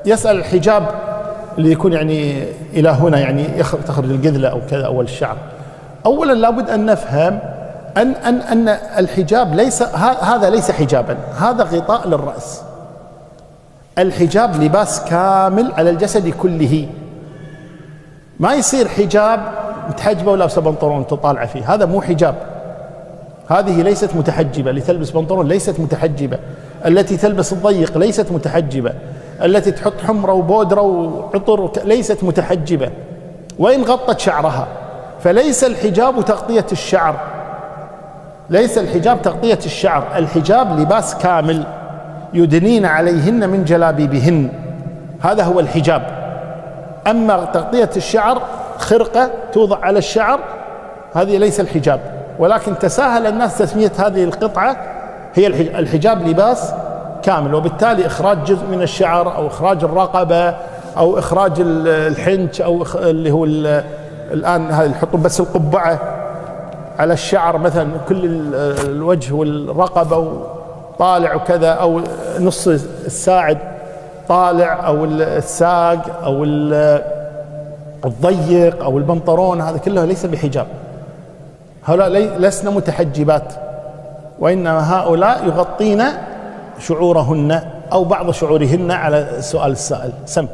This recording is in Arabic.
يسأل الحجاب اللي يكون يعني إلى هنا، يعني تخرج القذلة أو كذا أول الشعر. أولا لابد أن نفهم أن الحجاب هذا ليس حجابا، هذا غطاء للرأس. الحجاب لباس كامل على الجسد كله، ما يصير حجاب متحجبة ولابسة بنطلون تطالع فيه، هذا مو حجاب. هذه ليست متحجبة، اللي تلبس بنطلون ليست متحجبة، التي تلبس الضيق ليست متحجبة، التي تحط حمرة وبودرة وعطر ليست متحجبة وإن غطت شعرها. فليس الحجاب تغطية الشعر، ليس الحجاب تغطية الشعر، الحجاب لباس كامل يدنين عليهن من جلابيبهن، هذا هو الحجاب. أما تغطية الشعر خرقة توضع على الشعر هذه ليس الحجاب، ولكن تساهل الناس تسمية هذه القطعة هي الحجاب لباس كامل، وبالتالي إخراج جزء من الشعر أو إخراج الرقبة أو إخراج الحنج أو اللي هو الآن هذا يحطون بس القبعة على الشعر مثلا، كل الوجه والرقبة طالع وكذا، أو نص الساعد طالع أو الساق أو الضيق أو البنطلون، هذا كله ليس بحجاب. هؤلاء لسنا متحجبات، وإنما هؤلاء يغطين شعورهن أو بعض شعورهن على سؤال السائل. سم